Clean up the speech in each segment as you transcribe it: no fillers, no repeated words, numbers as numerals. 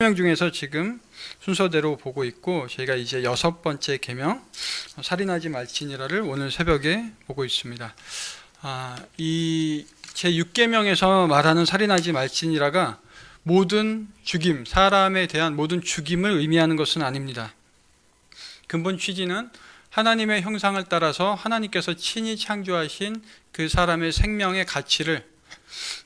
6계명 중에서 지금 순서대로 보고 있고, 저희가 이제 6번째 계명 살인하지 말지니라를 오늘 새벽에 보고 있습니다. 이 제 6계명에서 말하는 살인하지 말지니라가 모든 죽임, 사람에 대한 모든 죽임을 의미하는 것은 아닙니다. 근본 취지는 하나님의 형상을 따라서 하나님께서 친히 창조하신 그 사람의 생명의 가치를,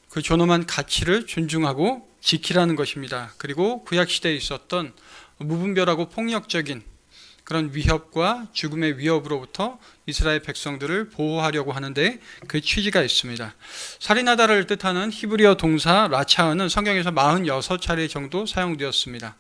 그 존엄한 가치를 존중하고 지키라는 것입니다. 그리고 구약시대에 있었던 무분별하고 폭력적인 그런 위협과 죽음의 위협으로부터 이스라엘 백성들을 보호하려고 하는데 그 취지가 있습니다. 살인하다를 뜻하는 히브리어 동사 라차은은 성경에서 46차례 정도 사용되었습니다.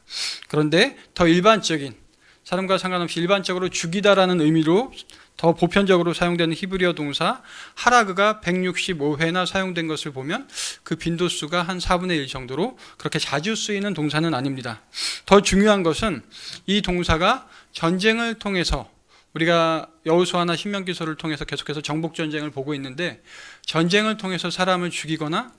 그런데 더 일반적인, 사람과 상관없이 일반적으로 죽이다라는 의미로 더 보편적으로 사용되는 히브리어 동사 하라그가 165회나 사용된 것을 보면 그 빈도수가 한 4분의 1 정도로 그렇게 자주 쓰이는 동사는 아닙니다. 더 중요한 것은 이 동사가 전쟁을 통해서, 우리가 여호수아나 신명기서를 통해서 계속해서 정복전쟁을 보고 있는데, 전쟁을 통해서 사람을 죽이거나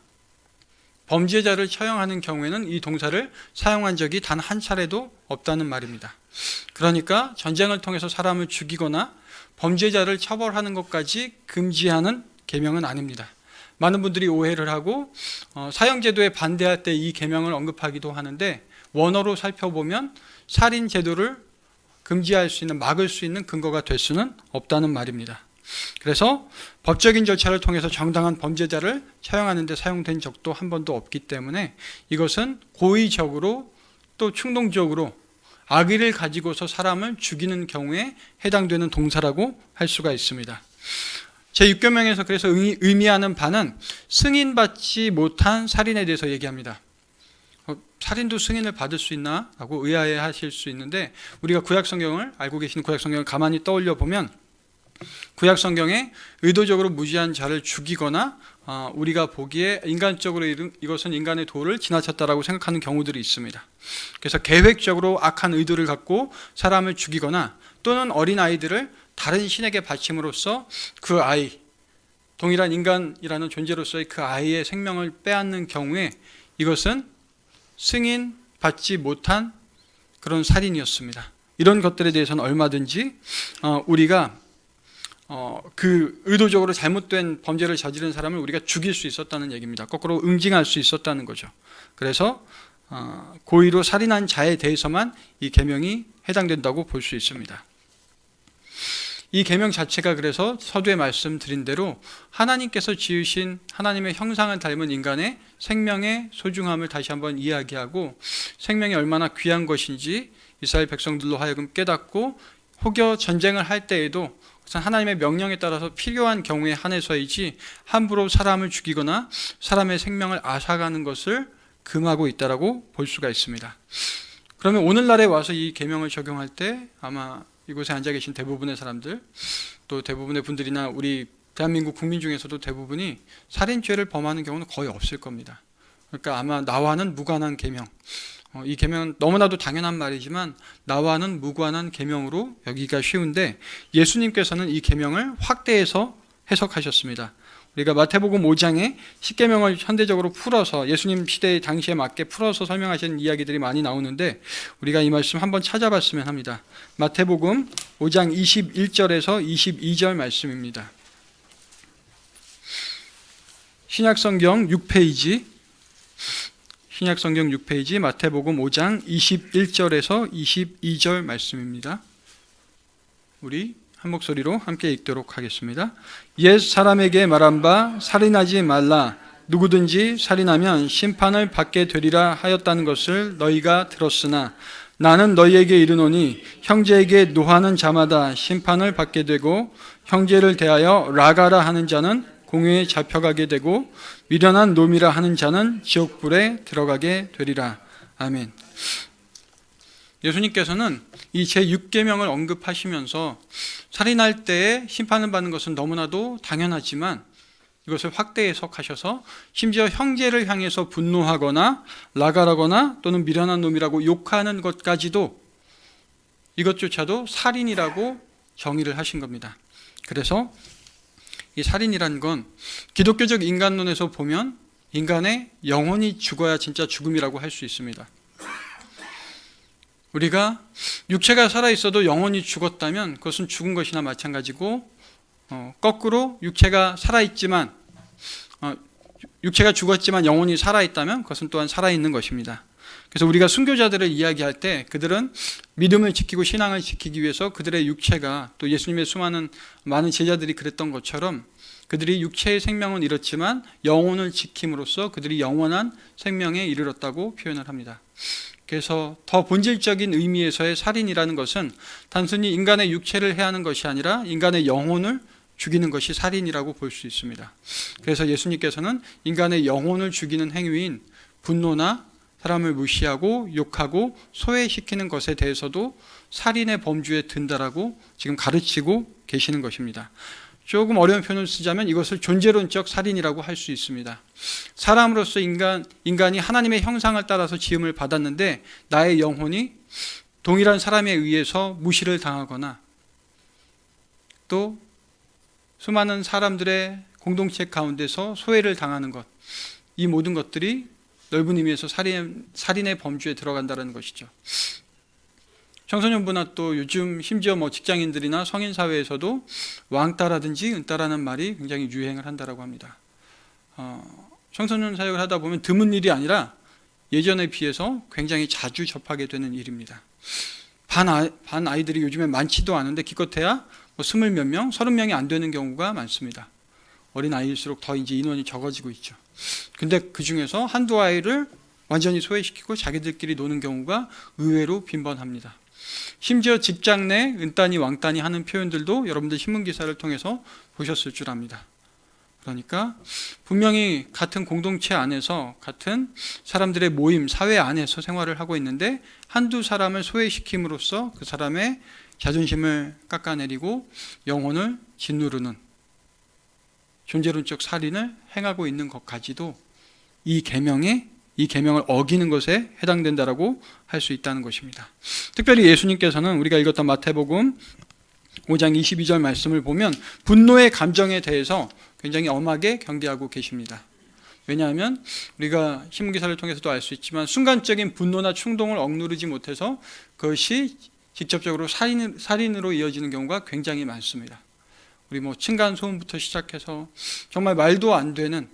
범죄자를 처형하는 경우에는 이 동사를 사용한 적이 단 한 차례도 없다는 말입니다. 그러니까 전쟁을 통해서 사람을 죽이거나 범죄자를 처벌하는 것까지 금지하는 계명은 아닙니다. 많은 분들이 오해를 하고 사형제도에 반대할 때 이 계명을 언급하기도 하는데, 원어로 살펴보면 살인제도를 금지할 수 있는, 막을 수 있는 근거가 될 수는 없다는 말입니다. 그래서 법적인 절차를 통해서 정당한 범죄자를 처형하는 데 사용된 적도 한 번도 없기 때문에 이것은 고의적으로 또 충동적으로 악의를 가지고서 사람을 죽이는 경우에 해당되는 동사라고 할 수가 있습니다. 제6계명에서 그래서 의미하는 바는 승인받지 못한 살인에 대해서 얘기합니다. 살인도 승인을 받을 수 있나? 라고 의아해 하실 수 있는데, 우리가 구약성경을, 알고 계시는 구약성경을 가만히 떠올려 보면 구약성경에 의도적으로 무지한 자를 죽이거나 우리가 보기에 인간적으로 이것은 인간의 도를 지나쳤다라고 생각하는 경우들이 있습니다. 그래서 계획적으로 악한 의도를 갖고 사람을 죽이거나 또는 어린아이들을 다른 신에게 바침으로써 그 아이, 동일한 인간이라는 존재로서의 그 아이의 생명을 빼앗는 경우에 이것은 승인받지 못한 그런 살인이었습니다. 이런 것들에 대해서는 얼마든지 우리가 그 의도적으로 잘못된 범죄를 저지른 사람을 우리가 죽일 수 있었다는 얘기입니다. 거꾸로 응징할 수 있었다는 거죠. 그래서 고의로 살인한 자에 대해서만 이 계명이 해당된다고 볼 수 있습니다. 이 계명 자체가 그래서 서두에 말씀드린 대로 하나님께서 지으신 하나님의 형상을 닮은 인간의 생명의 소중함을 다시 한번 이야기하고, 생명이 얼마나 귀한 것인지 이스라엘 백성들로 하여금 깨닫고, 혹여 전쟁을 할 때에도 하나님의 명령에 따라서 필요한 경우에 한해서이지 함부로 사람을 죽이거나 사람의 생명을 앗아가는 것을 금하고 있다라고 볼 수가 있습니다. 그러면 오늘날에 와서 이 계명을 적용할 때 아마 이곳에 앉아 계신 대부분의 사람들, 또 대부분의 분들이나 우리 대한민국 국민 중에서도 대부분이 살인죄를 범하는 경우는 거의 없을 겁니다. 그러니까 아마 나와는 무관한 계명, 이 계명은 너무나도 당연한 말이지만 나와는 무관한 계명으로 여기가 쉬운데, 예수님께서는 이 계명을 확대해서 해석하셨습니다. 우리가 마태복음 5장에 10계명을 현대적으로 풀어서 예수님 시대 당시에 맞게 풀어서 설명하신 이야기들이 많이 나오는데, 우리가 이 말씀 한번 찾아봤으면 합니다. 마태복음 5장 21절에서 22절 말씀입니다. 신약성경 6페이지, 신약성경 6페이지 마태복음 5장 21절에서 22절 말씀입니다. 우리 한 목소리로 함께 읽도록 하겠습니다. 옛 사람에게 말한 바 살인하지 말라. 누구든지 살인하면 심판을 받게 되리라 하였다는 것을 너희가 들었으나 나는 너희에게 이르노니 형제에게 노하는 자마다 심판을 받게 되고, 형제를 대하여 라가라 하는 자는 공회에 잡혀가게 되고, 미련한 놈이라 하는 자는 지옥불에 들어가게 되리라. 아멘. 예수님께서는 이 제6계명을 언급하시면서 살인할 때에 심판을 받는 것은 너무나도 당연하지만 이것을 확대 해석하셔서 심지어 형제를 향해서 분노하거나 라가라거나 또는 미련한 놈이라고 욕하는 것까지도, 이것조차도 살인이라고 정의를 하신 겁니다. 그래서 이 살인이란 건 기독교적 인간론에서 보면 인간의 영혼이 죽어야 진짜 죽음이라고 할 수 있습니다. 우리가 육체가 살아있어도 영혼이 죽었다면 그것은 죽은 것이나 마찬가지고, 거꾸로 육체가 살아있지만, 육체가 죽었지만 영혼이 살아있다면 그것은 또한 살아있는 것입니다. 그래서 우리가 순교자들을 이야기할 때 그들은 믿음을 지키고 신앙을 지키기 위해서 그들의 육체가, 또 예수님의 많은 제자들이 그랬던 것처럼 그들이 육체의 생명은 잃었지만 영혼을 지킴으로써 그들이 영원한 생명에 이르렀다고 표현을 합니다. 그래서 더 본질적인 의미에서의 살인이라는 것은 단순히 인간의 육체를 해하는 것이 아니라 인간의 영혼을 죽이는 것이 살인이라고 볼 수 있습니다. 그래서 예수님께서는 인간의 영혼을 죽이는 행위인 분노나 사람을 무시하고 욕하고 소외시키는 것에 대해서도 살인의 범주에 든다라고 지금 가르치고 계시는 것입니다. 조금 어려운 표현을 쓰자면 이것을 존재론적 살인이라고 할 수 있습니다. 사람으로서 인간이 하나님의 형상을 따라서 지음을 받았는데 나의 영혼이 동일한 사람에 의해서 무시를 당하거나 또 수많은 사람들의 공동체 가운데서 소외를 당하는 것, 이 모든 것들이 넓은 의미에서 살인의 범주에 들어간다는 것이죠. 청소년부나 또 요즘 심지어 직장인들이나 성인 사회에서도 왕따라든지 은따라는 말이 굉장히 유행을 한다라고 합니다. 청소년 사역을 하다 보면 드문 일이 아니라 예전에 비해서 굉장히 자주 접하게 되는 일입니다. 반 아이들이 요즘에 많지도 않은데 기껏해야 20 몇 명, 30명이 안 되는 경우가 많습니다. 어린 아이일수록 더 이제 인원이 적어지고 있죠. 근데 그 중에서 한두 아이를 완전히 소외시키고 자기들끼리 노는 경우가 의외로 빈번합니다. 심지어 직장 내 은따니 왕따니 하는 표현들도 여러분들 신문기사를 통해서 보셨을 줄 압니다. 그러니까 분명히 같은 공동체 안에서 같은 사람들의 모임, 사회 안에서 생활을 하고 있는데 한두 사람을 소외시킴으로써 그 사람의 자존심을 깎아내리고 영혼을 짓누르는 존재론적 살인을 행하고 있는 것까지도 이 계명을 어기는 것에 해당된다라고 할 수 있다는 것입니다. 특별히 예수님께서는 우리가 읽었던 마태복음 5장 22절 말씀을 보면 분노의 감정에 대해서 굉장히 엄하게 경계하고 계십니다. 왜냐하면 우리가 신문기사를 통해서도 알 수 있지만 순간적인 분노나 충동을 억누르지 못해서 그것이 직접적으로 살인으로 이어지는 경우가 굉장히 많습니다. 우리 층간소음부터 시작해서 정말 말도 안 되는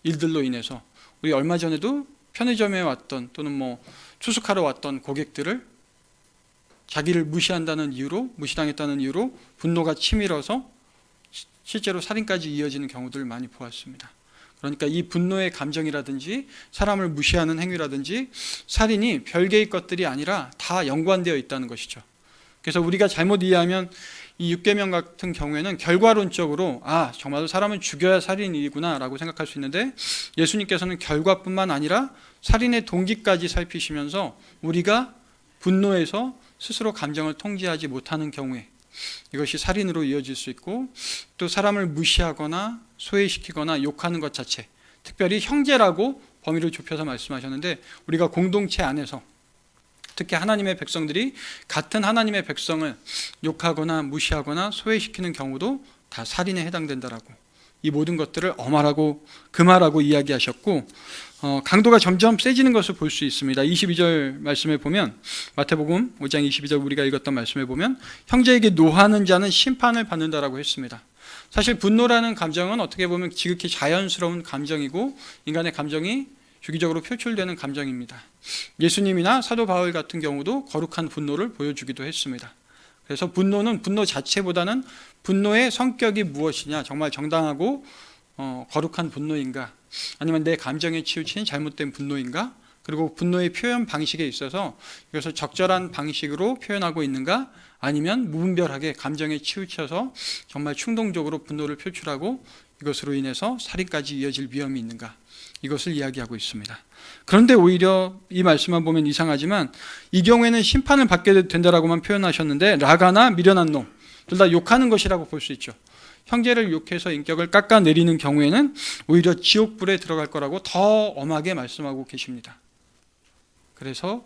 일들로 인해서 우리 얼마 전에도 편의점에 왔던 또는 추숙하러 왔던 고객들을 자기를 무시한다는 이유로, 무시당했다는 이유로 분노가 치밀어서 실제로 살인까지 이어지는 경우들을 많이 보았습니다. 그러니까 이 분노의 감정이라든지 사람을 무시하는 행위라든지 살인이 별개의 것들이 아니라 다 연관되어 있다는 것이죠. 그래서 우리가 잘못 이해하면 이 6계명 같은 경우에는 결과론적으로 정말로 사람을 죽여야 살인이구나 라고 생각할 수 있는데 예수님께서는 결과뿐만 아니라 살인의 동기까지 살피시면서 우리가 분노해서 스스로 감정을 통제하지 못하는 경우에 이것이 살인으로 이어질 수 있고 또 사람을 무시하거나 소외시키거나 욕하는 것 자체, 특별히 형제라고 범위를 좁혀서 말씀하셨는데 우리가 공동체 안에서 특히 하나님의 백성들이 같은 하나님의 백성을 욕하거나 무시하거나 소외시키는 경우도 다 살인에 해당된다라고 이 모든 것들을 엄하라고 금하라고 이야기하셨고 강도가 점점 세지는 것을 볼 수 있습니다. 22절 말씀에 보면 마태복음 5장 22절 우리가 읽었던 말씀에 보면 형제에게 노하는 자는 심판을 받는다라고 했습니다. 사실 분노라는 감정은 어떻게 보면 지극히 자연스러운 감정이고 인간의 감정이 주기적으로 표출되는 감정입니다. 예수님이나 사도 바울 같은 경우도 거룩한 분노를 보여주기도 했습니다. 그래서 분노는 분노 자체보다는 분노의 성격이 무엇이냐, 정말 정당하고 거룩한 분노인가, 아니면 내 감정에 치우친 잘못된 분노인가, 그리고 분노의 표현 방식에 있어서 이것을 적절한 방식으로 표현하고 있는가, 아니면 무분별하게 감정에 치우쳐서 정말 충동적으로 분노를 표출하고 이것으로 인해서 살인까지 이어질 위험이 있는가, 이것을 이야기하고 있습니다. 그런데 오히려 이 말씀만 보면 이상하지만 이 경우에는 심판을 받게 된다라고만 표현하셨는데 라가나 미련한 놈, 둘 다 욕하는 것이라고 볼 수 있죠. 형제를 욕해서 인격을 깎아내리는 경우에는 오히려 지옥불에 들어갈 거라고 더 엄하게 말씀하고 계십니다. 그래서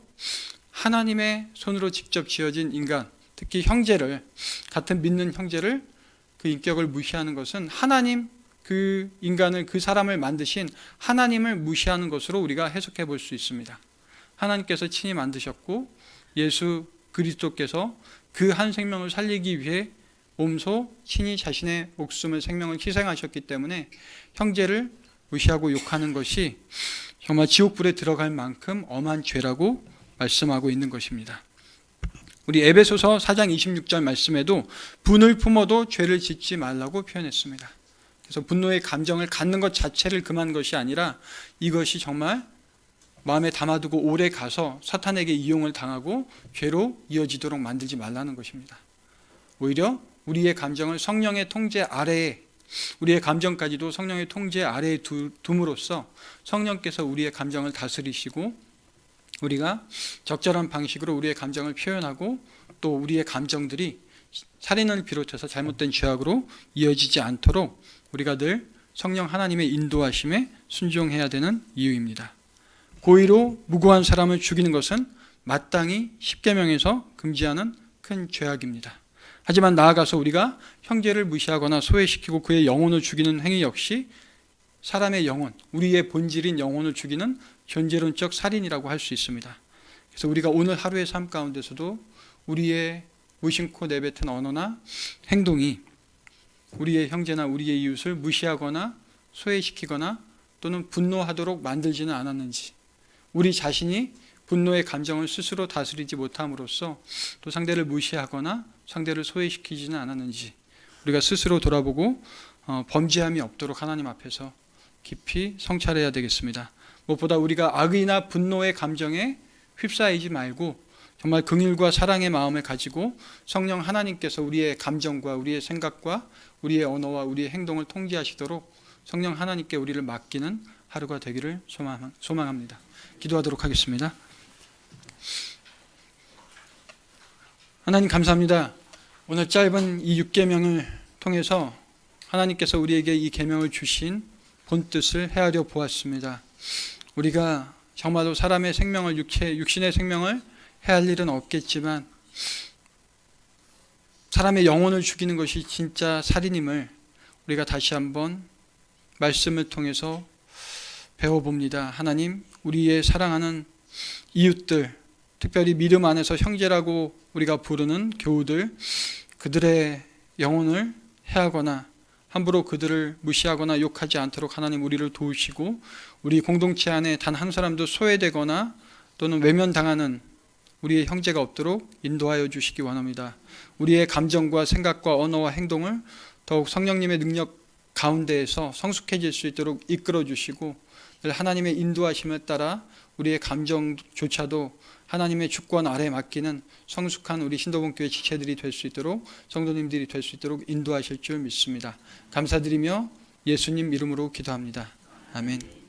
하나님의 손으로 직접 지어진 인간, 특히 형제를, 같은 믿는 형제를 그 인격을 무시하는 것은 하나님, 그 인간을, 그 사람을 만드신 하나님을 무시하는 것으로 우리가 해석해 볼 수 있습니다. 하나님께서 친히 만드셨고 예수 그리스도께서 그 한 생명을 살리기 위해 몸소 친히 자신의 목숨을 생명을 희생하셨기 때문에 형제를 무시하고 욕하는 것이 정말 지옥불에 들어갈 만큼 엄한 죄라고 말씀하고 있는 것입니다. 우리 에베소서 4장 26절 말씀에도 분을 품어도 죄를 짓지 말라고 표현했습니다. 그래서 분노의 감정을 갖는 것 자체를 금한 것이 아니라 이것이 정말 마음에 담아두고 오래 가서 사탄에게 이용을 당하고 죄로 이어지도록 만들지 말라는 것입니다. 오히려 우리의 감정을 성령의 통제 아래에, 우리의 감정까지도 성령의 통제 아래에 둠으로써 성령께서 우리의 감정을 다스리시고 우리가 적절한 방식으로 우리의 감정을 표현하고 또 우리의 감정들이 살인을 비롯해서 잘못된 죄악으로 이어지지 않도록 우리가 늘 성령 하나님의 인도하심에 순종해야 되는 이유입니다. 고의로 무고한 사람을 죽이는 것은 마땅히 십계명에서 금지하는 큰 죄악입니다. 하지만 나아가서 우리가 형제를 무시하거나 소외시키고 그의 영혼을 죽이는 행위 역시 사람의 영혼, 우리의 본질인 영혼을 죽이는 존재론적 살인이라고 할 수 있습니다. 그래서 우리가 오늘 하루의 삶 가운데서도 우리의 무심코 내뱉은 언어나 행동이 우리의 형제나 우리의 이웃을 무시하거나 소외시키거나 또는 분노하도록 만들지는 않았는지, 우리 자신이 분노의 감정을 스스로 다스리지 못함으로써 또 상대를 무시하거나 상대를 소외시키지는 않았는지 우리가 스스로 돌아보고 범죄함이 없도록 하나님 앞에서 깊이 성찰해야 되겠습니다. 무엇보다 우리가 악의나 분노의 감정에 휩싸이지 말고 정말 긍휼과 사랑의 마음을 가지고 성령 하나님께서 우리의 감정과 우리의 생각과 우리의 언어와 우리의 행동을 통제하시도록 성령 하나님께 우리를 맡기는 하루가 되기를 소망합니다. 기도하도록 하겠습니다. 하나님 감사합니다. 오늘 짧은 이 6계명을 통해서 하나님께서 우리에게 이 계명을 주신 본뜻을 헤아려 보았습니다. 우리가 정말로 사람의 생명을 육신의 생명을 해할 일은 없겠지만 사람의 영혼을 죽이는 것이 진짜 살인임을 우리가 다시 한번 말씀을 통해서 배워봅니다. 하나님, 우리의 사랑하는 이웃들, 특별히 믿음 안에서 형제라고 우리가 부르는 교우들, 그들의 영혼을 해하거나 함부로 그들을 무시하거나 욕하지 않도록 하나님 우리를 도우시고 우리 공동체 안에 단 한 사람도 소외되거나 또는 외면당하는 우리의 형제가 없도록 인도하여 주시기 원합니다. 우리의 감정과 생각과 언어와 행동을 더욱 성령님의 능력 가운데에서 성숙해질 수 있도록 이끌어 주시고 하나님의 인도하심을 따라 우리의 감정조차도 하나님의 주권 아래 맡기는 성숙한 우리 신도분교회 지체들이 될 수 있도록, 성도님들이 될 수 있도록 인도하실 줄 믿습니다. 감사드리며 예수님 이름으로 기도합니다. 아멘.